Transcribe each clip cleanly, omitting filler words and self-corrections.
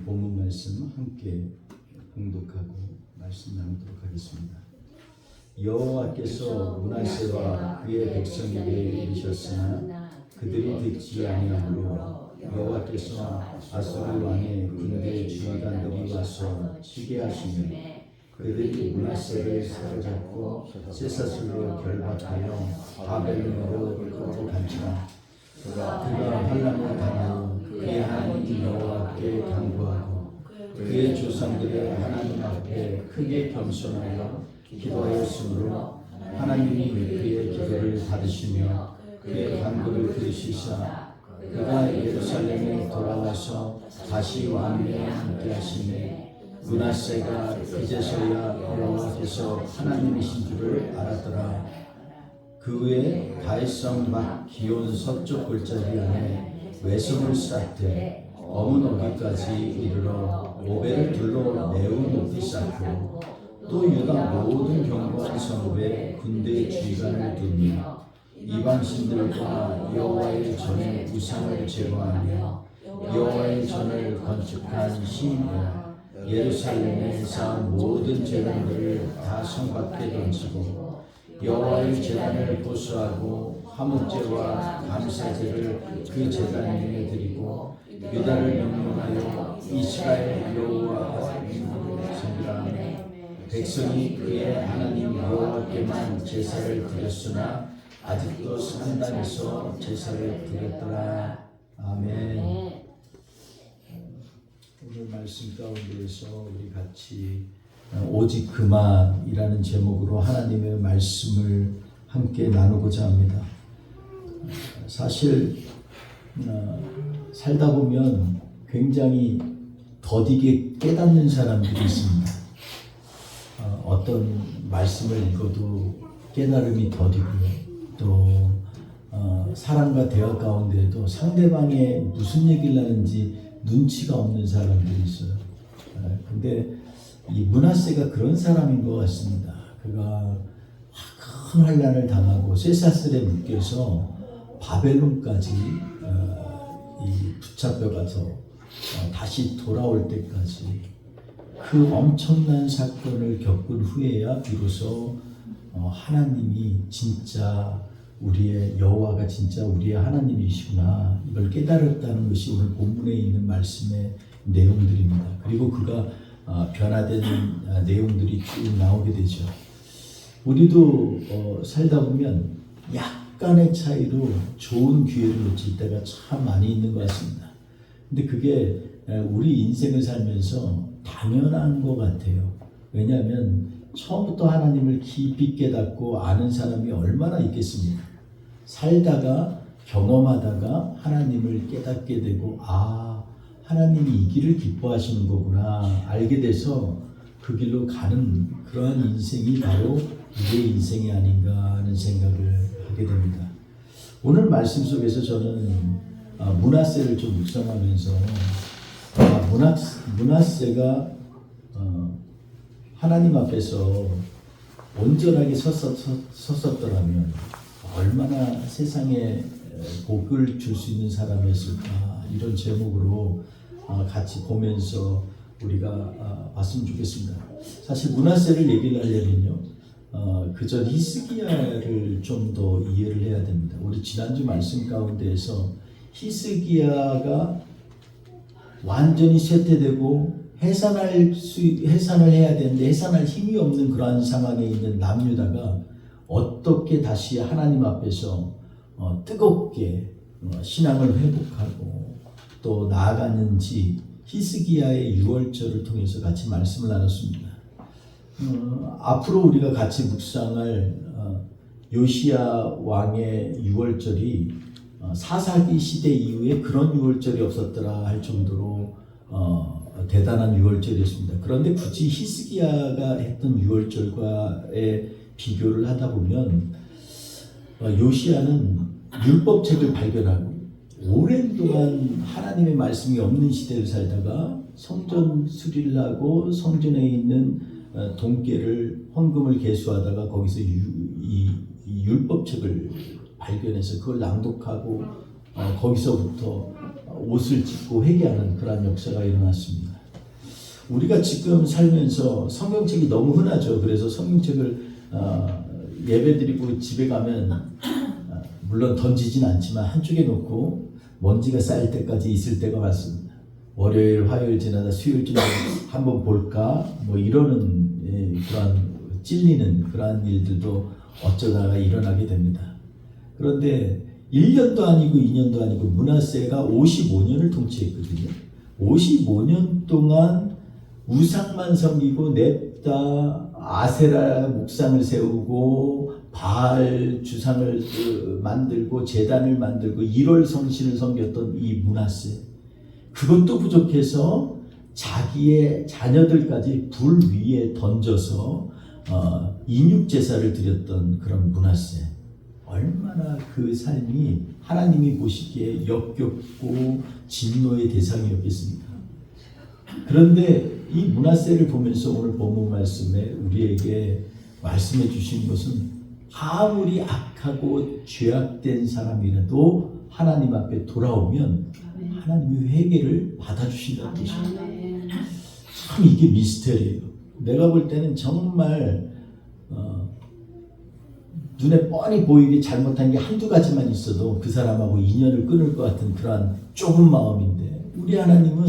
본문 말씀 함께 봉독하고 말씀 나누도록 하겠습니다. 여호와께서 므낫세와 그의 백성에게 이르셨으나 그들이 듣지 아니하므로 여호와께서 아수르 왕의 군대 주의관들이 와서 치게 하시며 그들이 므낫세를 사로잡고 셋사슬로 결박하여 바벨론으로 끌고 간지라. 그가 환난을 당하여 그의 하나님 여호와께 간구하고 그의 조상들의 하나님 앞에 크게 겸손하여 기도하였으므로 하나님이 그의 기도를 받으시며 그의 간구를 들으시사 그가 예루살렘에 돌아와서 다시 왕위에 함께 하시매 므낫세가 그제서야 여호와께서 하나님이신 줄을 알았더라. 그 후에 다윗성 막 기온 서쪽 골짜기 안에 외성을 쌓되 어문 어기까지 이르러 오벨을 둘러 매우 높이 쌓고 또 유다 모든 견고한 성읍에 군대 주의관을 두며 이방신들과 여호와의 전에 우상을 제거하며 여호와의 전을 건축한 시인이라. 예루살렘에 쌓은 모든 제단들을 다 성 밖에 던지고 여호와의 제단을 보수하고 화목제와 감사제를 그 제단 위에 드리고 유다를 명령하여 이스라엘 여호와 이름으로 섬기라. 백성이 그의 하나님 여호와께만 제사를 드렸으나 아직도 산당에서 제사를 드렸더라. 아멘. 오늘 말씀 가운데에서 우리 같이 오직 그만이라는 제목으로 하나님의 말씀을 함께 나누고자 합니다. 사실 살다 보면 굉장히 더디게 깨닫는 사람들이 있습니다. 어떤 말씀을 읽어도 깨달음이 더디고요. 또 사람과 대화 가운데에도 상대방의 무슨 얘기를 하는지 눈치가 없는 사람들이 있어요. 근데 이 므낫세가 그런 사람인 것 같습니다. 그가 큰 환난을 당하고 쇠사슬에 묶여서 바벨론까지 붙잡혀가서 다시 돌아올 때까지 그 엄청난 사건을 겪은 후에야 비로소 하나님이 진짜 우리의 여호와가 진짜 우리의 하나님이시구나 이걸 깨달았다는 것이 오늘 본문에 있는 말씀의 내용들입니다. 그리고 그가 변화된 내용들이 쭉 나오게 되죠. 우리도 살다 보면 약간의 차이로 좋은 기회를 놓칠 때가 참 많이 있는 것 같습니다. 근데 그게 우리 인생을 살면서 당연한 것 같아요. 왜냐하면 처음부터 하나님을 깊이 깨닫고 아는 사람이 얼마나 있겠습니까? 살다가 경험하다가 하나님을 깨닫게 되고 하나님이 이 길을 기뻐하시는 거구나 알게 돼서 그 길로 가는 그러한 인생이 바로 우리의 인생이 아닌가 하는 생각을 하게 됩니다. 오늘 말씀 속에서 저는 므낫세를 좀 묵상하면서 므낫세가 하나님 앞에서 온전하게 섰었더라면 얼마나 세상에 복을 줄 수 있는 사람이었을까 이런 제목으로 같이 보면서 우리가 봤으면 좋겠습니다. 사실 므낫세를 얘기를 하려면요 그전 히스기야를 좀 더 이해를 해야 됩니다. 우리 지난주 말씀 가운데에서 히스기야가 완전히 쇠퇴되고 해산을 해야 되는데 해산할 힘이 없는 그러한 상황에 있는 남유다가 어떻게 다시 하나님 앞에서 뜨겁게 신앙을 회복하고 또 나아갔는지 히스기야의 유월절을 통해서 같이 말씀을 나눴습니다. 앞으로 우리가 같이 묵상할 요시야 왕의 유월절이 사사기 시대 이후에 그런 유월절이 없었더라 할 정도로 대단한 유월절이었습니다. 그런데 굳이 히스기야가 했던 유월절과의 비교를 하다 보면 요시야는 율법책을 발견하고 오랜 동안 하나님의 말씀이 없는 시대를 살다가 성전 수리를 하고 성전에 있는 돈깨를 헌금을 계수하다가 거기서 이 율법책을 발견해서 그걸 낭독하고 거기서부터 옷을 찢고 회개하는 그런 역사가 일어났습니다. 우리가 지금 살면서 성경책이 너무 흔하죠. 그래서 성경책을 예배드리고 집에 가면 물론 던지진 않지만 한쪽에 놓고 먼지가 쌓일 때까지 있을 때가 많습니다. 월요일, 화요일 지나다 수요일쯤 한번 볼까? 뭐 이러는 그런 찔리는 그러한 일들도 어쩌다가 일어나게 됩니다. 그런데 1년도 아니고 2년도 아니고 므낫세가 55년을 통치했거든요. 55년 동안 우상만 섬기고 냅다 아세라 목상을 세우고 바알 주상을 만들고 제단을 만들고 1월 성신을 섬겼던 이 므낫세, 그것도 부족해서 자기의 자녀들까지 불 위에 던져서 인육 제사를 드렸던 그런 므낫세, 얼마나 그 삶이 하나님이 보시기에 역겹고 진노의 대상이었겠습니까? 그런데 이 므낫세를 보면서 오늘 본문 말씀에 우리에게 말씀해 주신 것은 아무리 악하고 죄악된 사람이라도 하나님 앞에 돌아오면 하나님이 회개를 받아주신다는 것입니다. 참 이게 미스터리예요. 내가 볼 때는 정말 눈에 뻔히 보이게 잘못한 게 한두 가지만 있어도 그 사람하고 인연을 끊을 것 같은 그러한 좁은 마음인데, 우리 하나님은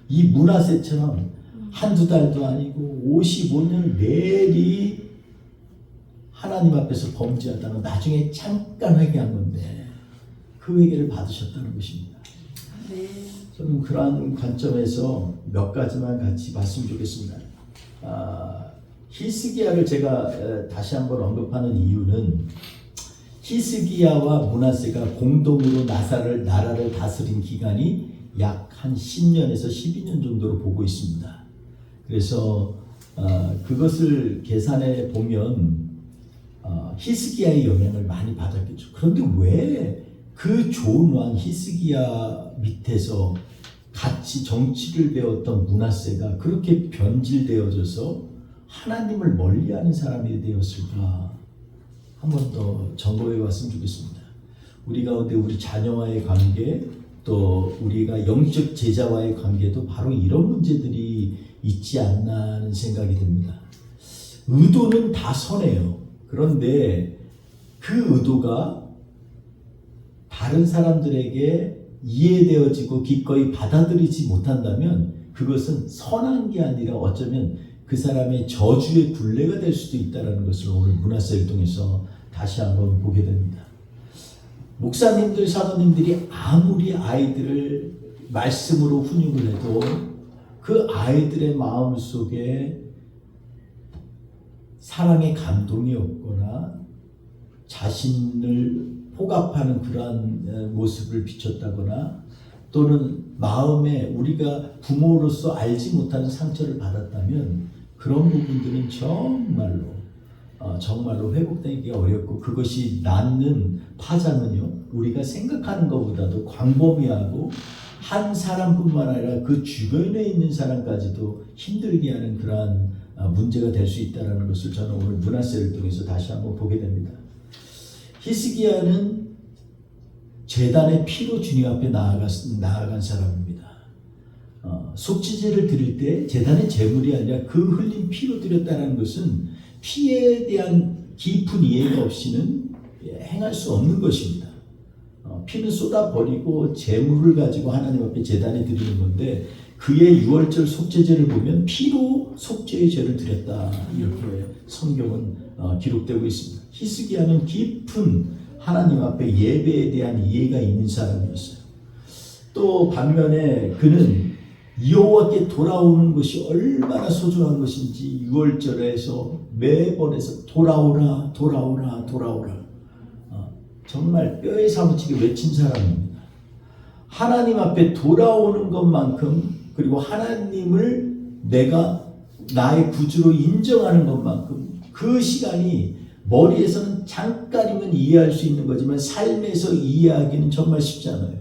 이 므낫세처럼 한두 달도 아니고 55년을 매일이 하나님 앞에서 범죄하다가 나중에 잠깐 회개한 건데 그 회개를 받으셨다는 것입니다. 저는 그러한 관점에서 몇 가지만 같이 봤으면 좋겠습니다. 히스기야를 제가 다시 한번 언급하는 이유는 히스기야와 므낫세가 공동으로 나라를 다스린 기간이 약 한 10년에서 12년 정도로 보고 있습니다. 그래서 그것을 계산해 보면 히스기야의 영향을 많이 받았겠죠. 그런데 왜 그 좋은 왕 히스기야 밑에서 같이 정치를 배웠던 므낫세가 그렇게 변질되어져서 하나님을 멀리하는 사람이 되었을까? 한 번 더 점검해 봤으면 좋겠습니다. 우리 가운데 우리 자녀와의 관계, 또 우리가 영적 제자와의 관계도 바로 이런 문제들이 있지 않나 하는 생각이 듭니다. 의도는 다 선해요. 그런데 그 의도가 다른 사람들에게 이해되어지고 기꺼이 받아들이지 못한다면 그것은 선한 게 아니라 어쩌면 그 사람의 저주의 굴레가 될 수도 있다는 것을 오늘 므낫세를 통해서 다시 한번 보게 됩니다. 목사님들, 사도님들이 아무리 아이들을 말씀으로 훈육을 해도 그 아이들의 마음 속에 사랑의 감동이 없거나 자신을 포갑하는 그러한 모습을 비췄다거나 또는 마음에 우리가 부모로서 알지 못하는 상처를 받았다면 그런 부분들은 정말로 회복되기가 어렵고, 그것이 낳는 파장은요 우리가 생각하는 것보다도 광범위하고 한 사람뿐만 아니라 그 주변에 있는 사람까지도 힘들게 하는 그러한 문제가 될 수 있다는 것을 저는 오늘 므낫세를 통해서 다시 한번 보게 됩니다. 히스기야는 제단의 피로 주님 앞에 나아간 사람입니다. 속죄제를 드릴 때 제단의 제물이 아니라 그 흘린 피로 드렸다는 것은 피에 대한 깊은 이해가 없이는 행할 수 없는 것입니다. 피는 쏟아버리고 제물을 가지고 하나님 앞에 제단에 드리는 건데, 그의 유월절 속죄제를 보면 피로 속죄의 죄를 드렸다, 이렇게 성경은 기록되고 있습니다. 히스기야는 깊은 하나님 앞에 예배에 대한 이해가 있는 사람이었어요. 또 반면에 그는 여호와께 돌아오는 것이 얼마나 소중한 것인지 유월절에서 매번 해서 돌아오라 돌아오라 돌아오라 정말 뼈에 사무치게 외친 사람입니다. 하나님 앞에 돌아오는 것만큼, 그리고 하나님을 내가 나의 구주로 인정하는 것만큼 그 시간이 머리에서는 잠깐이면 이해할 수 있는 거지만 삶에서 이해하기는 정말 쉽지 않아요.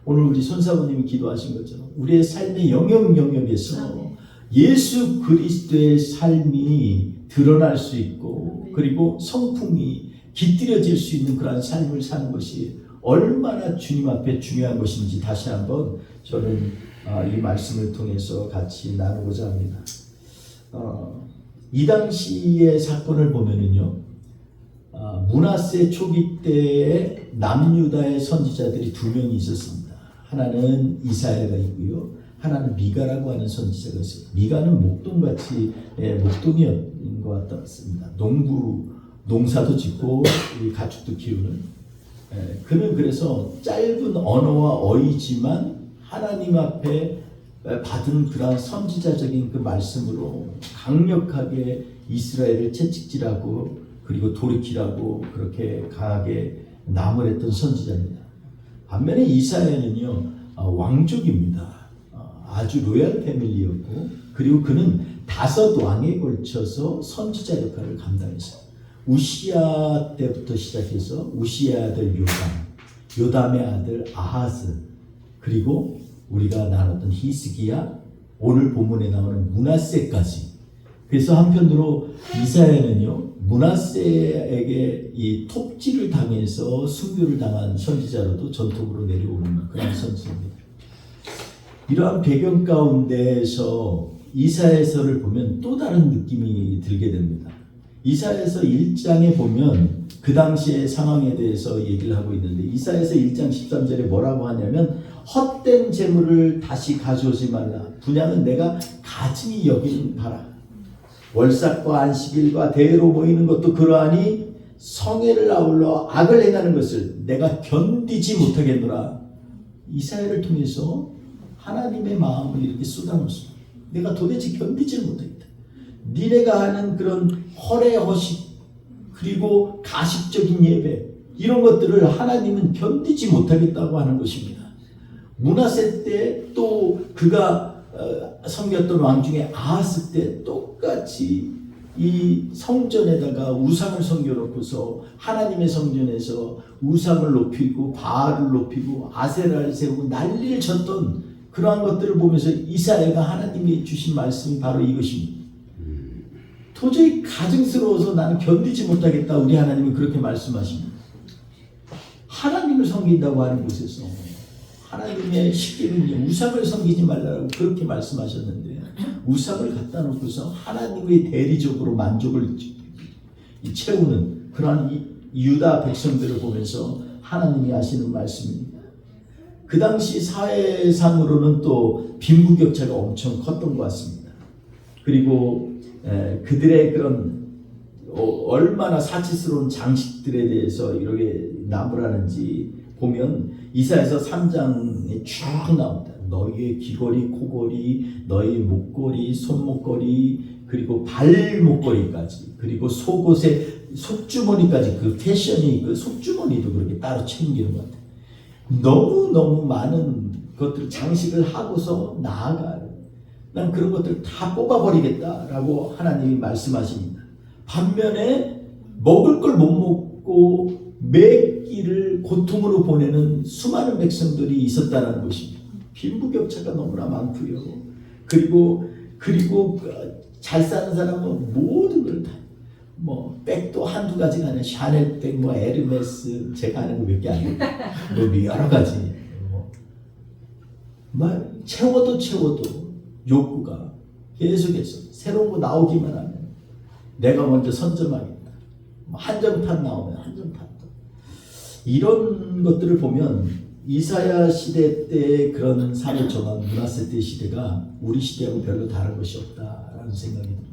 오늘 우리 손사부님이 기도하신 것처럼 우리의 삶의 영역에서 예수 그리스도의 삶이 드러날 수 있고, 그리고 성품이 깃들여질 수 있는 그러한 삶을 사는 것이 얼마나 주님 앞에 중요한 것인지 다시 한번 저는 이 말씀을 통해서 같이 나누고자 합니다. 이 당시의 사건을 보면은요, 므낫세 초기 때에 남유다의 선지자들이 두 명이 있었습니다. 하나는 이사야가 있고요, 하나는 미가라고 하는 선지자가 있어요. 미가는 목동같이 목동이었던 것 같습니다. 농사도 짓고 가축도 키우는. 그는 그래서 짧은 언어와 어이지만 하나님 앞에 받은 그러한 선지자적인 그 말씀으로 강력하게 이스라엘을 채찍질하고 그리고 돌이키라고 그렇게 강하게 남을 했던 선지자입니다. 반면에 이사야는요, 왕족입니다. 아주 로얄 패밀리였고, 그리고 그는 5왕에 걸쳐서 선지자 역할을 감당했어요. 우시야 때부터 시작해서 우시야 아들 요담의 아들 아하스, 그리고 우리가 나눴던 히스기야, 오늘 본문에 나오는 므낫세까지. 그래서 한편으로 이사야는요, 므낫세에게 이 톱질을 당해서 순교를 당한 선지자로도 전통으로 내려오는 그런 선지자입니다. 이러한 배경 가운데에서 이사야서를 보면 또 다른 느낌이 들게 됩니다. 이사야서 1장에 보면 그 당시의 상황에 대해서 얘기를 하고 있는데, 이사야서 1장 13절에 뭐라고 하냐면, 헛된 재물을 다시 가져오지 말라. 분양은 내가 가증히 여기는 바라. 월삭과 안식일과 대회로 모이는 것도 그러하니 성회를 아울러 악을 행하는 것을 내가 견디지 못하겠노라. 이사야를 통해서 하나님의 마음을 이렇게 쏟아놓습니다. 내가 도대체 견디지 못하겠다. 니네가 하는 그런 허례허식 그리고 가식적인 예배, 이런 것들을 하나님은 견디지 못하겠다고 하는 것입니다. 므낫세 때 또 그가 섬겼던 왕 중에 아하스 때 똑같이 이 성전에다가 우상을 섬겨놓고서 하나님의 성전에서 우상을 높이고 바알을 높이고 아세라를 세우고 난리를 쳤던 그러한 것들을 보면서 이사야가 하나님이 주신 말씀이 바로 이것입니다. 도저히 가증스러워서 나는 견디지 못하겠다. 우리 하나님은 그렇게 말씀하십니다. 하나님을 섬긴다고 하는 곳에서 하나님의 십계명이 우상을 섬기지 말라고 그렇게 말씀하셨는데, 우상을 갖다 놓고서 하나님의 대리적으로 만족을 채우는 그러한 유다 백성들을 보면서 하나님이 하시는 말씀입니다. 그 당시 사회상으로는 또 빈부격차가 엄청 컸던 것 같습니다. 그리고 그들의 그런 얼마나 사치스러운 장식들에 대해서 이렇게 나무라는지 보면 이사야서 3장에 쭉 나옵니다. 너희의 귀걸이, 코걸이, 너희의 목걸이, 손목걸이, 그리고 발목걸이까지, 그리고 속옷의 속주머니까지, 그 패션이 그 속주머니도 그렇게 따로 챙기는 것 같아요. 너무너무 많은 것들 장식을 하고서 나아가요. 난 그런 것들 다 뽑아버리겠다라고 하나님이 말씀하십니다. 반면에 먹을 걸 못 먹고 매 끼를 고통으로 보내는 수많은 백성들이 있었다는 것입니다. 빈부격차가 너무나 많고요. 그리고 잘 사는 사람은 모든 걸 다, 백도 한두 가지가 아니라 샤넬백, 에르메스, 제가 아는 거 몇 개 아니에요. 여러 가지. 채워도 욕구가 계속해서 새로운 거 나오기만 하면 내가 먼저 선점하겠다. 한정판 나오면 한정판. 이런 것들을 보면 이사야 시대 때 그런 삶을 정한 므낫세 때 시대가 우리 시대하고 별로 다른 것이 없다라는 생각이 듭니다.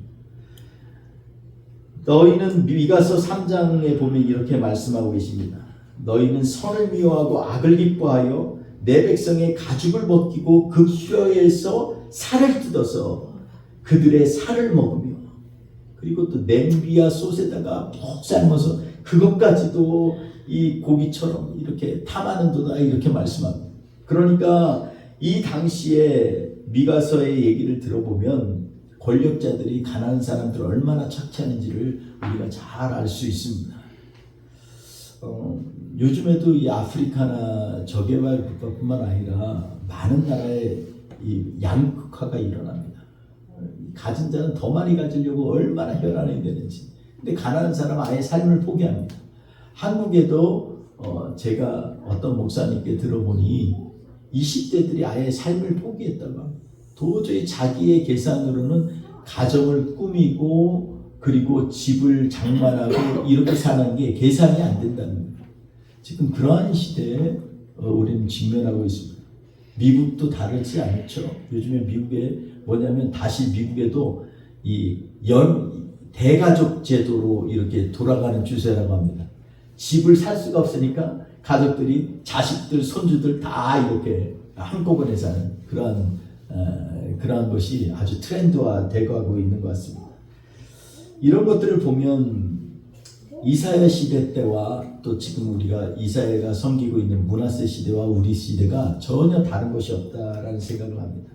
너희는 미가서 3장에 보면 이렇게 말씀하고 계십니다. 너희는 선을 미워하고 악을 기뻐하여 내 백성의 가죽을 벗기고 그 뼈에서 살을 뜯어서 그들의 살을 먹으며, 그리고 또 냄비와 솥에다가 푹 삶아서 그것까지도 이 고기처럼 이렇게 탐하는도다, 이렇게 말씀합니다. 그러니까 이 당시에 미가서의 얘기를 들어보면 권력자들이 가난한 사람들을 얼마나 착취하는지를 우리가 잘 알 수 있습니다. 요즘에도 이 아프리카나 저개발 국가뿐만 아니라 많은 나라에 이 양극화가 일어납니다. 가진 자는 더 많이 가지려고 얼마나 혈안이 되는지. 근데 가난한 사람은 아예 삶을 포기합니다. 한국에도 제가 어떤 목사님께 들어보니 20대들이 아예 삶을 포기했다가 도저히 자기의 계산으로는 가정을 꾸미고 그리고 집을 장만하고 이렇게 사는 게 계산이 안 된다는 거예요. 지금 그러한 시대에 우리는 직면하고 있습니다. 미국도 다르지 않죠. 요즘에 미국에 뭐냐면 다시 미국에도 이 대가족 제도로 이렇게 돌아가는 추세라고 합니다. 집을 살 수가 없으니까 가족들이 자식들, 손주들 다 이렇게 한꺼번에 사는 그러한 것이 아주 트렌드화 되고 있는 것 같습니다. 이런 것들을 보면 이사야 시대 때와 또 지금 우리가 이사야가 섬기고 있는 므낫세 시대와 우리 시대가 전혀 다른 것이 없다라는 생각을 합니다.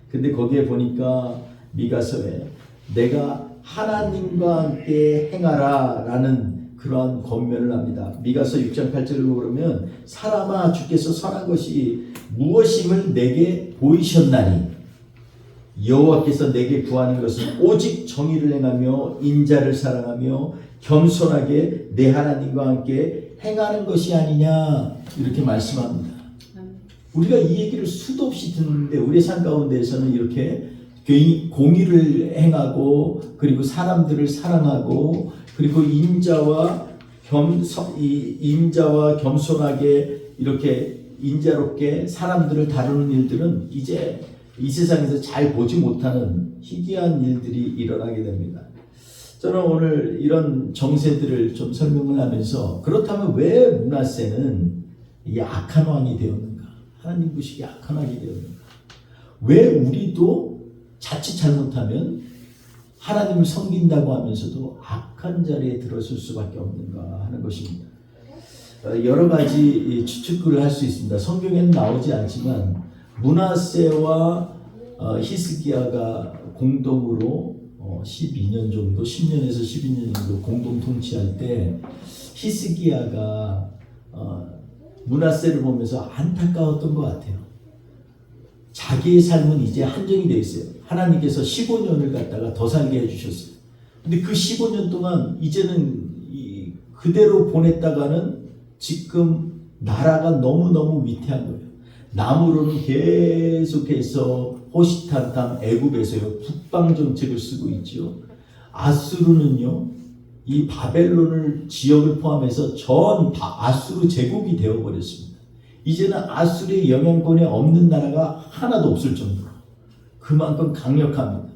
근데 거기에 보니까 미가서에 내가 하나님과 함께 행하라 라는 그러한 권면을 합니다. 미가서 6장 8절을 보면 사람아 주께서 선한 것이 무엇임을 내게 보이셨나니 여호와께서 내게 구하는 것은 오직 정의를 행하며 인자를 사랑하며 겸손하게 내 하나님과 함께 행하는 것이 아니냐 이렇게 말씀합니다. 우리가 이 얘기를 수도 없이 듣는데 우리의 삶 가운데에서는 이렇게 공의를 행하고 그리고 사람들을 사랑하고 그리고 인자와 겸손하게 이렇게 인자롭게 사람들을 다루는 일들은 이제 이 세상에서 잘 보지 못하는 희귀한 일들이 일어나게 됩니다. 저는 오늘 이런 정세들을 좀 설명을 하면서 그렇다면 왜 므낫세는 이게 악한 왕이 되었는가? 하나님 보시기에 악한 왕이 되었는가? 왜 우리도 자칫 잘못하면 하나님을 섬긴다고 하면서도 악한 자리에 들어설 수밖에 없는가 하는 것입니다. 여러 가지 추측을 할 수 있습니다. 성경에는 나오지 않지만 므낫세와 히스기야가 공동으로 12년 정도, 10년에서 12년 정도 공동 통치할 때 히스기야가 므낫세를 보면서 안타까웠던 것 같아요. 자기의 삶은 이제 한정이 되어 있어요. 하나님께서 15년을 갖다가 더 살게 해주셨어요. 근데 그 15년 동안 이제는 그대로 보냈다가는 지금 나라가 너무너무 위태한 거예요. 남으로는 계속해서 호시탐탐 애굽에서요 북방 정책을 쓰고 있죠. 아수르는요 이 바벨론을 지역을 포함해서 전 아수르 제국이 되어버렸습니다. 이제는 아수르의 영향권에 없는 나라가 하나도 없을 정도로 그만큼 강력합니다.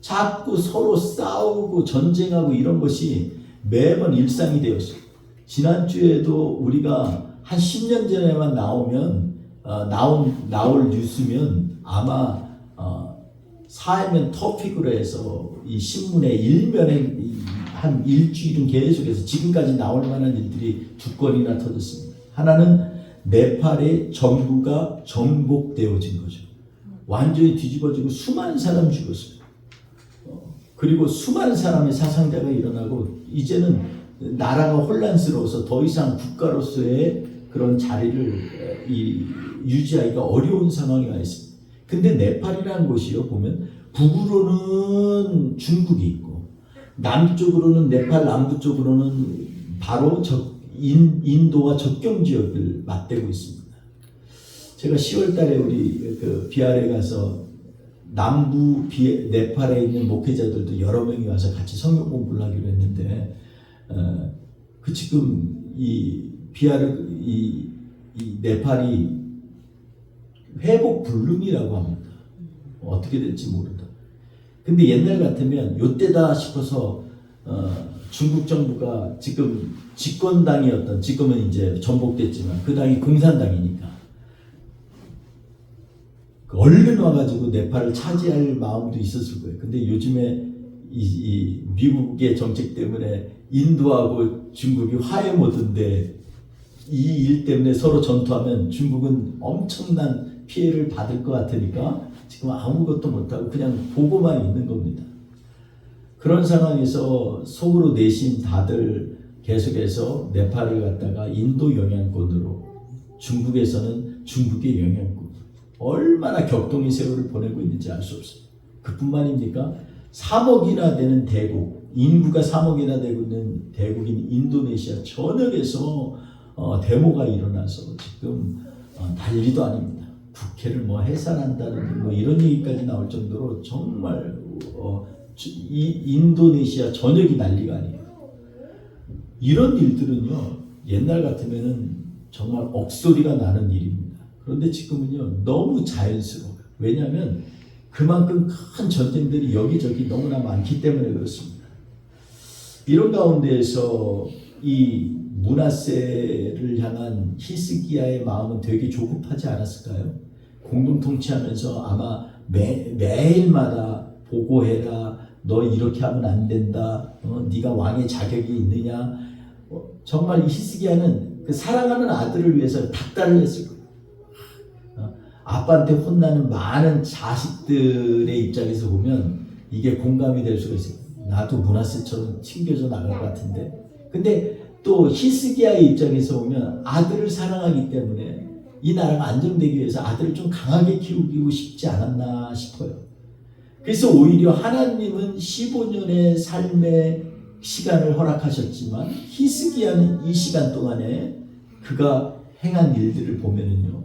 자꾸 서로 싸우고 전쟁하고 이런 것이 매번 일상이 되었어요. 지난주에도 우리가 한 10년 전에만 나올 뉴스면 아마 사회면 토픽으로 해서 이 신문의 일면에 한 일주일은 계속해서 지금까지 나올 만한 일들이 2건이나 터졌습니다. 하나는 네팔의 정부가 정복되어진 거죠. 완전히 뒤집어지고 수많은 사람 죽었어요. 그리고 수많은 사람의 사상자가 일어나고 이제는 나라가 혼란스러워서 더 이상 국가로서의 그런 자리를 유지하기가 어려운 상황이 와 있습니다. 근데 네팔이라는 곳이요 보면 북으로는 중국이 있고 남쪽으로는 네팔 남부 쪽으로는 바로 인도와 접경 지역을 맞대고 있습니다. 제가 10월 달에 우리 비할에 가서 남부 네팔에 있는 목회자들도 여러 명이 와서 같이 성경 공부를 하기로 했는데 지금 이 네팔이 회복 불능이라고 합니다. 어떻게 될지 모른다. 근데 옛날 같으면 요때다 싶어서 중국 정부가 지금 집권당이었던 지금은 이제 전복됐지만 그 당이 공산당이니까 얼른 와가지고 네팔을 차지할 마음도 있었을 거예요. 근데 요즘에 이 미국의 정책 때문에 인도하고 중국이 화해 모드인데 이 일 때문에 서로 전투하면 중국은 엄청난 피해를 받을 것 같으니까 지금 아무것도 못하고 그냥 보고만 있는 겁니다. 그런 상황에서 속으로 내심 다들 계속해서 네팔을 갖다가 인도 영향권으로 중국에서는 중국의 영향권 얼마나 격동의 세월을 보내고 있는지 알 수 없어요. 그뿐만입니까? 3억이나 되는 대국, 인구가 3억이나 되고 있는 대국인 인도네시아 전역에서 데모가 일어나서 지금 난리도 아닙니다. 국회를 뭐 해산한다는 뭐 이런 얘기까지 나올 정도로 정말 이 인도네시아 전역이 난리가 아니에요. 이런 일들은요 옛날 같으면은 정말 억소리가 나는 일입니다. 그런데 지금은요 너무 자연스러워요. 왜냐하면 그만큼 큰 전쟁들이 여기저기 너무나 많기 때문에 그렇습니다. 이런 가운데에서 이 므낫세를 향한 히스기야의 마음은 되게 조급하지 않았을까요? 공동통치하면서 아마 매일마다 보고해라. 너 이렇게 하면 안 된다. 네가 왕의 자격이 있느냐. 정말 히스기야는 그 사랑하는 아들을 위해서 닥달을 했을 거예요. 아빠한테 혼나는 많은 자식들의 입장에서 보면 이게 공감이 될 수가 있어요. 나도 므낫세처럼 튕겨져 나갈 것 같은데. 근데 또 히스기야의 입장에서 보면 아들을 사랑하기 때문에 이 나라가 안정되기 위해서 아들을 좀 강하게 키우고 싶지 않았나 싶어요. 그래서 오히려 하나님은 15년의 삶의 시간을 허락하셨지만 히스기야는 이 시간 동안에 그가 행한 일들을 보면은요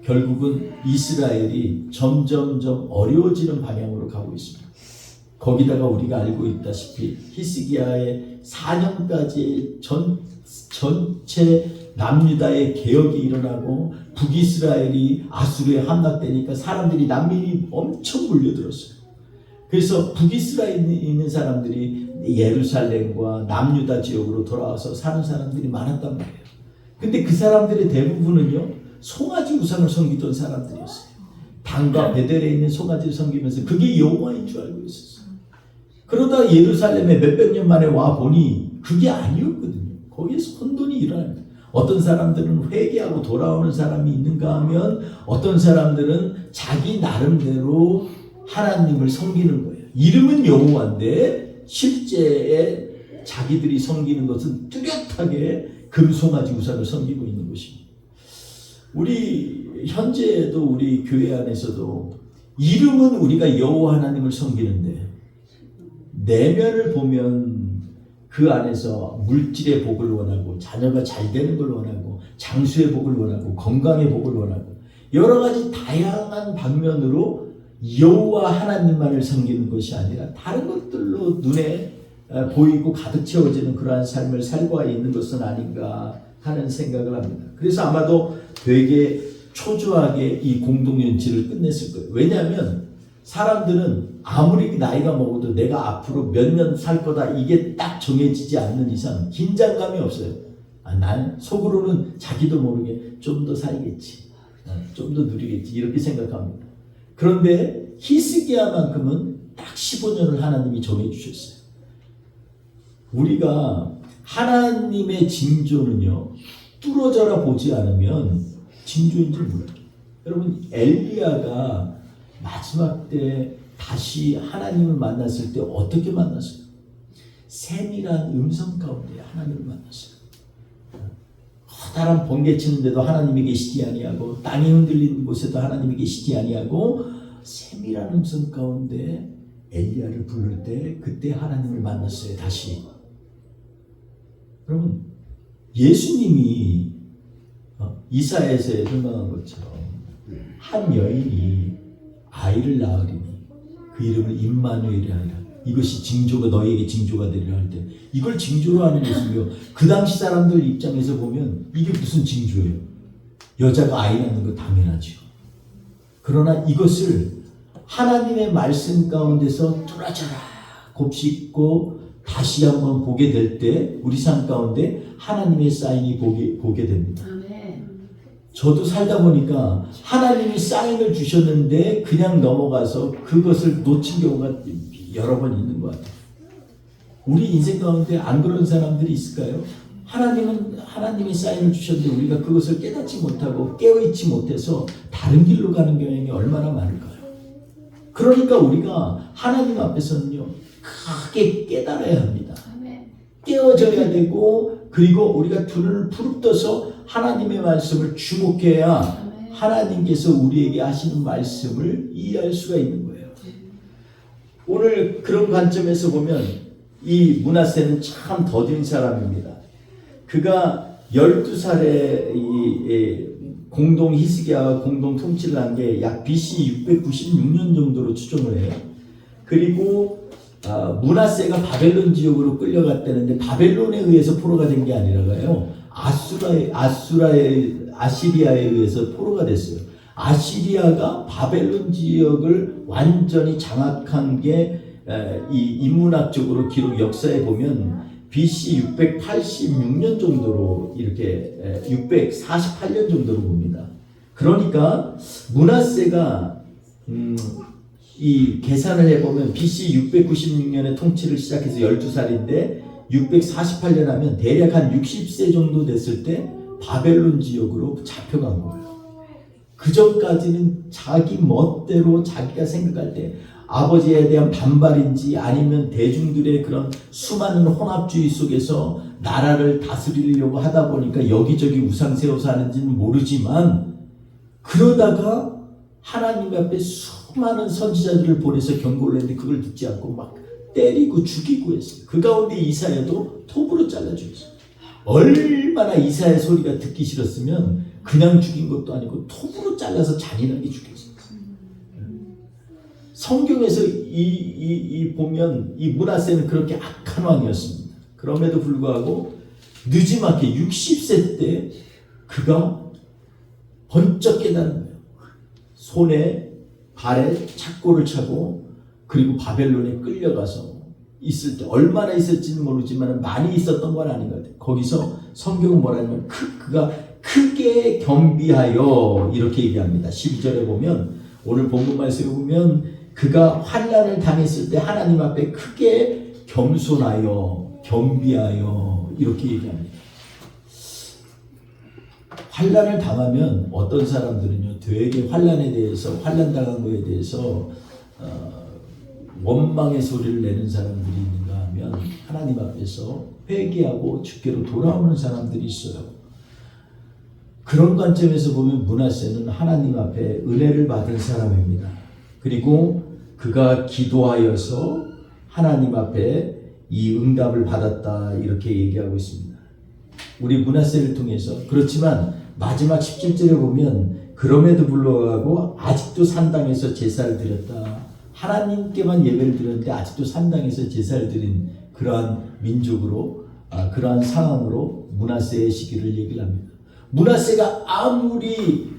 결국은 이스라엘이 점점점 어려워지는 방향으로 가고 있습니다. 거기다가 우리가 알고 있다시피 히스기야의 4년까지 전체 남유다의 개혁이 일어나고 북이스라엘이 아수르에 함락되니까 사람들이 난민이 엄청 몰려들었어요. 그래서 북이스라엘에 있는 사람들이 예루살렘과 남유다 지역으로 돌아와서 사는 사람들이 많았단 말이에요. 근데 그 사람들의 대부분은요 송아지 우상을 섬기던 사람들이었어요. 단과 베델에 있는 송아지를 섬기면서 그게 여호와인 줄 알고 있었어요. 그러다 예루살렘에 몇백 년 만에 와 보니 그게 아니었거든요. 거기에서 혼돈이 일어납니다. 어떤 사람들은 회개하고 돌아오는 사람이 있는가 하면 어떤 사람들은 자기 나름대로 하나님을 섬기는 거예요. 이름은 여호와인데 실제에 자기들이 섬기는 것은 뚜렷하게 금송아지 우상을 섬기고 있는 것입니다. 우리 현재도 우리 교회 안에서도 이름은 우리가 여호와 하나님을 섬기는데 내면을 보면 그 안에서 물질의 복을 원하고 자녀가 잘 되는 걸 원하고 장수의 복을 원하고 건강의 복을 원하고 여러 가지 다양한 방면으로 여호와 하나님만을 섬기는 것이 아니라 다른 것들로 눈에 보이고 가득 채워지는 그러한 삶을 살고 있는 것은 아닌가 하는 생각을 합니다. 그래서 아마도 되게 초조하게 이 공동연치를 끝냈을 거예요. 왜냐하면 사람들은 아무리 나이가 먹어도 내가 앞으로 몇 년 살 거다 이게 딱 정해지지 않는 이상 긴장감이 없어요. 난 속으로는 자기도 모르게 좀 더 살겠지, 좀 더 누리겠지 이렇게 생각합니다. 그런데 히스기야만큼은 딱 15년을 하나님이 정해주셨어요. 우리가 하나님의 징조는요 뚫어져라 보지 않으면 징조인지 몰라요. 여러분 엘리야가 마지막 때 다시 하나님을 만났을 때 어떻게 만났어요? 세밀한 음성 가운데 하나님을 만났어요. 커다란 번개 치는데도 하나님이 계시지 아니하고 땅이 흔들리는 곳에도 하나님이 계시지 아니하고 세밀한 음성 가운데 엘리야를 부를 때 그때 하나님을 만났어요. 다시. 여러분 예수님이 이사야서에 설명한 것처럼 한 여인이 아이를 낳으리니 그 이름을 임마누엘이라 하리라. 이것이 징조가 너희에게 징조가 되리라 할 때 이걸 징조로 하는 것은요 그 당시 사람들 입장에서 보면 이게 무슨 징조예요? 여자가 아이 낳는 거 당연하죠. 그러나 이것을 하나님의 말씀 가운데서 뚫어져라 곱씹고 다시 한번 보게 될 때 우리 삶 가운데 하나님의 사인이 보게 됩니다. 저도 살다 보니까 하나님이 사인을 주셨는데 그냥 넘어가서 그것을 놓친 경우가 여러 번 있는 것 같아요. 우리 인생 가운데 안 그런 사람들이 있을까요? 하나님은 하나님이 사인을 주셨는데 우리가 그것을 깨닫지 못하고 깨어있지 못해서 다른 길로 가는 경향이 얼마나 많을까요? 그러니까 우리가 하나님 앞에서는요 크게 깨달아야 합니다. 깨어져야 되고 그리고 우리가 두 눈을 부릅떠서 하나님의 말씀을 주목해야 하나님께서 우리에게 하시는 말씀을 이해할 수가 있는 거예요. 오늘 그런 관점에서 보면 이 므낫세는 참 더딘 사람입니다. 그가 12살에 공동 히스기야와 공동 통치를 한 게 약 BC 696년 정도로 추정을 해요. 그리고 므낫세가 바벨론 지역으로 끌려갔다는데 바벨론에 의해서 포로가 된 게 아니라요. 아시리아에 의해서 포로가 됐어요. 아시리아가 바벨론 지역을 완전히 장악한 게 이 인문학적으로 기록 역사에 보면 BC 686년 정도로 이렇게 648년 정도로 봅니다. 그러니까 므낫세가 이 계산을 해보면 BC 696년에 통치를 시작해서 12살인데 648년 하면 대략 한 60세 정도 됐을 때 바벨론 지역으로 잡혀간 거예요. 그 전까지는 자기 멋대로 자기가 생각할 때 아버지에 대한 반발인지 아니면 대중들의 그런 수많은 혼합주의 속에서 나라를 다스리려고 하다 보니까 여기저기 우상 세워서 하는지는 모르지만 그러다가 하나님 앞에 수많은 선지자들을 보내서 경고를 했는데 그걸 듣지 않고 막 때리고 죽이고 했어요. 그 가운데 이사야도 톱으로 잘라 죽였어요. 얼마나 이사야 소리가 듣기 싫었으면 그냥 죽인 것도 아니고 톱으로 잘라서 잔인하게 죽였어요. 성경에서 보면 이 므낫세는 그렇게 악한 왕이었습니다. 그럼에도 불구하고 늦지막히 60세 때 그가 번쩍 깨달은 거예요. 손에 발에 착고를 차고 그리고 바벨론에 끌려가서 있을 때 얼마나 있었지는 모르지만 많이 있었던 건 아닌 것 같아요. 거기서 성경은 뭐라냐면 그가 크게 겸비하여 이렇게 얘기합니다. 12절에 보면 오늘 본문 말씀을 보면 그가 환난을 당했을 때 하나님 앞에 크게 겸손하여 겸비하여 이렇게 얘기합니다. 환난을 당하면 어떤 사람들은요 되게 환난에 대해서 환난 당한 거에 대해서 원망의 소리를 내는 사람들이 있는가 하면 하나님 앞에서 회개하고 주께로 돌아오는 사람들이 있어요. 그런 관점에서 보면 므낫세는 하나님 앞에 은혜를 받은 사람입니다. 그리고 그가 기도하여서 하나님 앞에 이 응답을 받았다 이렇게 얘기하고 있습니다. 우리 므낫세를 통해서 그렇지만 마지막 17절에 보면 그럼에도 불구하고 아직도 산당에서 제사를 드렸다. 하나님께만 예배를 드렸는데 아직도 산당에서 제사를 드린 그러한 민족으로 그러한 상황으로 므낫세의 시기를 얘기를 합니다. 므낫세가 아무리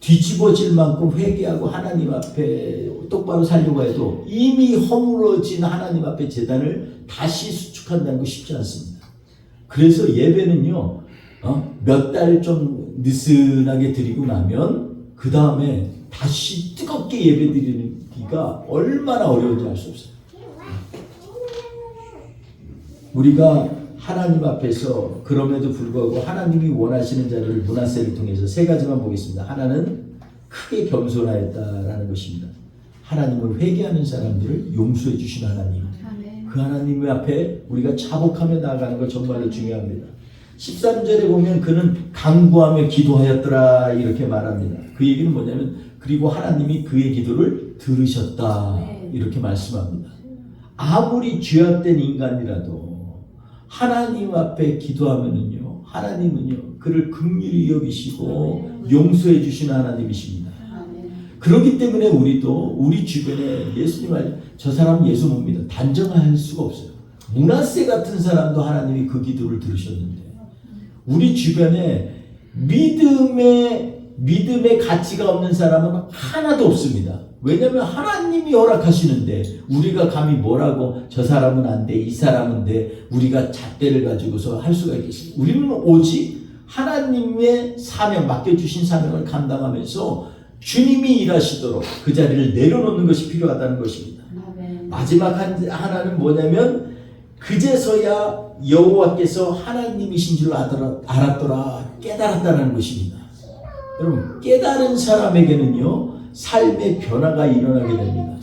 뒤집어질 만큼 회개하고 하나님 앞에 똑바로 살려고 해도 이미 허물어진 하나님 앞에 제단을 다시 수축한다는 거 쉽지 않습니다. 그래서 예배는요 몇 달 좀 느슨하게 드리고 나면 그 다음에 다시 뜨겁게 예배 드리기가 얼마나 어려운지 알 수 없어요. 우리가 하나님 앞에서 그럼에도 불구하고 하나님이 원하시는 자를 므낫세를 통해서 세 가지만 보겠습니다. 하나는 크게 겸손하였다라는 것입니다. 하나님을 회개하는 사람들을 용서해 주신 하나님. 그 하나님 앞에 우리가 자복하며 나아가는 것 정말로 중요합니다. 13절에 보면 그는 간구하며 기도하였더라 이렇게 말합니다. 그 얘기는 뭐냐면 그리고 하나님이 그의 기도를 들으셨다 이렇게 말씀합니다. 아무리 죄악된 인간이라도 하나님 앞에 기도하면은요 하나님은요 그를 긍휼히 여기시고 용서해 주시는 하나님이십니다. 그렇기 때문에 우리도 우리 주변에 예수님 저 사람 예수 못 믿어 단정할 수가 없어요. 므낫세 같은 사람도 하나님이 그 기도를 들으셨는데 우리 주변에 믿음의 가치가 없는 사람은 하나도 없습니다. 왜냐하면 하나님이 허락하시는데 우리가 감히 뭐라고 저 사람은 안 돼, 이 사람은 돼 우리가 잣대를 가지고서 할 수가 있겠습니까? 우리는 오직 하나님의 사명 맡겨주신 사명을 감당하면서 주님이 일하시도록 그 자리를 내려놓는 것이 필요하다는 것입니다. 마지막 하나는 뭐냐면 그제서야 여호와께서 하나님이신 줄 알았더라 깨달았다는 것입니다. 여러분 깨달은 사람에게는요 삶의 변화가 일어나게 됩니다.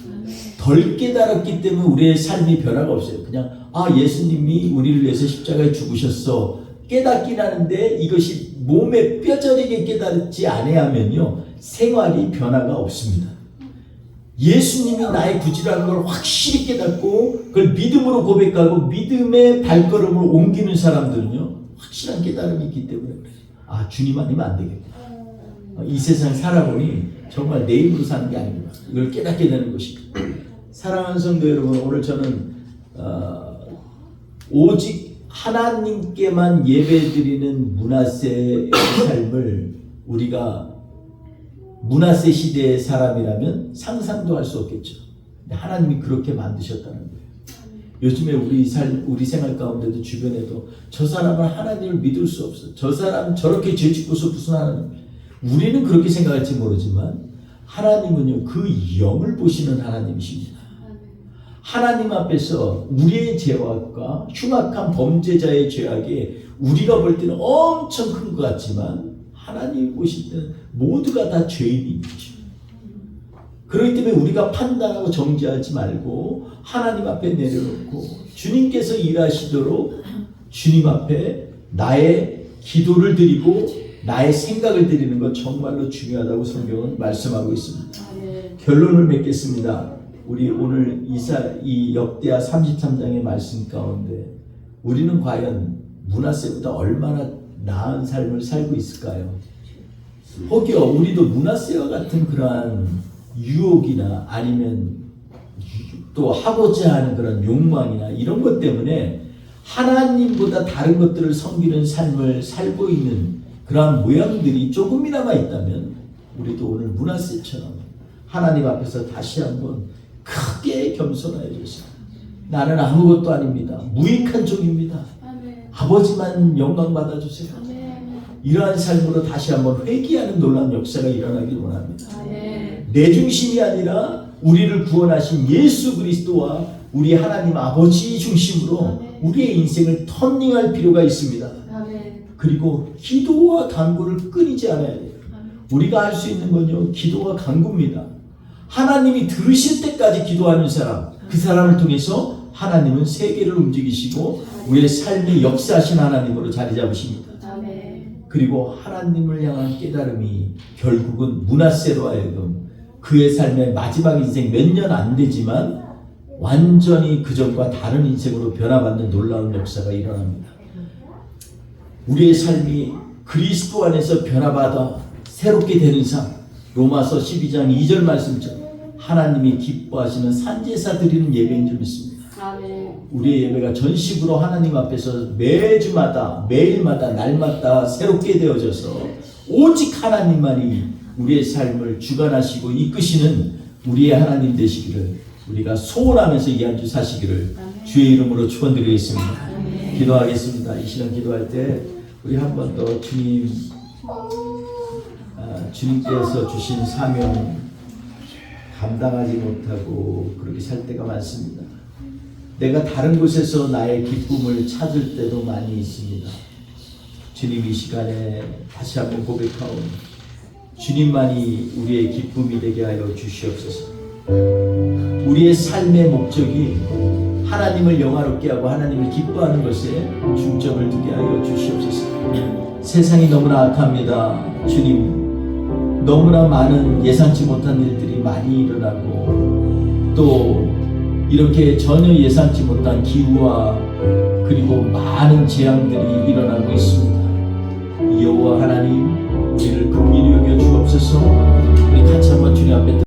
덜 깨달았기 때문에 우리의 삶의 변화가 없어요. 그냥 예수님이 우리를 위해서 십자가에 죽으셨어 깨닫긴 하는데 이것이 몸에 뼈저리게 깨닫지 아니하면요 생활이 변화가 없습니다. 예수님이 나의 구주라는 걸 확실히 깨닫고 그걸 믿음으로 고백하고 믿음의 발걸음을 옮기는 사람들은요 확실한 깨달음이 있기 때문에 그래요. 아, 주님 아니면 안 되겠구나. 이 세상 살아보니 정말 내 힘으로 사는 게 아니구나. 이걸 깨닫게 되는 것입니다. 사랑하는 성도 여러분, 오늘 저는 오직 하나님께만 예배드리는 므낫세의 삶을 우리가 므낫세 시대의 사람이라면 상상도 할 수 없겠죠. 근데 하나님이 그렇게 만드셨다는 거예요. 요즘에 우리 생활 가운데도 주변에도 저 사람은 하나님을 믿을 수 없어. 저 사람 저렇게 죄짓고서 무슨 하나님. 우리는 그렇게 생각할지 모르지만 하나님은요, 그 영을 보시는 하나님이십니다. 하나님 앞에서 우리의 죄악과 흉악한 범죄자의 죄악이 우리가 볼 때는 엄청 큰 것 같지만 하나님이 보실 때는 모두가 다 죄인이죠. 그렇기 때문에 우리가 판단하고 정죄하지 말고 하나님 앞에 내려놓고 주님께서 일하시도록 주님 앞에 나의 기도를 드리고 나의 생각을 드리는 것 정말로 중요하다고 성경은 말씀하고 있습니다. 결론을 맺겠습니다. 우리 오늘 이 역대하 33장의 말씀 가운데 우리는 과연 므낫세보다 얼마나 나은 삶을 살고 있을까요? 혹여 우리도 므낫세와 같은 그러한 유혹이나 아니면 또 하고자 하는 그런 욕망이나 이런 것 때문에 하나님보다 다른 것들을 섬기는 삶을 살고 있는 그러한 모양들이 조금이나마 있다면 우리도 오늘 므낫세처럼 하나님 앞에서 다시 한번 크게 겸손해져서 나는 아무것도 아닙니다. 무익한 종입니다. 아버지만 영광 받아주세요. 이러한 삶으로 다시 한번 회개하는 놀라운 역사가 일어나길 원합니다. 내 중심이 아니라 우리를 구원하신 예수 그리스도와 우리 하나님 아버지 중심으로 우리의 인생을 터닝할 필요가 있습니다. 그리고 기도와 간구를 끊이지 않아야 돼요. 우리가 할 수 있는 건요, 기도와 간구입니다. 하나님이 들으실 때까지 기도하는 사람, 그 사람을 통해서 하나님은 세계를 움직이시고 우리의 삶에 역사하신 하나님으로 자리 잡으십니다. 그리고 하나님을 향한 깨달음이 결국은 므낫세로 하여금 그의 삶의 마지막 인생 몇 년 안 되지만 완전히 그전과 다른 인생으로 변화받는 놀라운 역사가 일어납니다. 우리의 삶이 그리스도 안에서 변화받아 새롭게 되는 삶, 로마서 12장 2절 말씀처럼 하나님이 기뻐하시는 산제사 드리는 예배인 줄 믿습니다. 우리의 예배가 전식으로 하나님 앞에서 매주마다 매일마다 날마다 새롭게 되어져서 오직 하나님만이 우리의 삶을 주관하시고 이끄시는 우리의 하나님 되시기를 우리가 소원하면서 이 한 주 사시기를 주의 이름으로 축원드리겠습니다. 기도하겠습니다. 이 시간 기도할 때 우리 한 번 더 주님께서 주신 사명 감당하지 못하고 그렇게 살 때가 많습니다. 내가 다른 곳에서 나의 기쁨을 찾을 때도 많이 있습니다. 주님, 이 시간에 다시 한번 고백하오니 주님만이 우리의 기쁨이 되게 하여 주시옵소서. 우리의 삶의 목적이 하나님을 영화롭게 하고 하나님을 기뻐하는 것에 중점을 두게 하여 주시옵소서. 세상이 너무나 악합니다. 주님, 너무나 많은 예상치 못한 일들이 많이 일어나고 또 이렇게 전혀 예상치 못한 기후와 그리고 많은 재앙들이 일어나고 있습니다. 여호와 하나님, 우리를 긍휼히 여겨 주옵소서. 우리 같이 한번 주님 앞에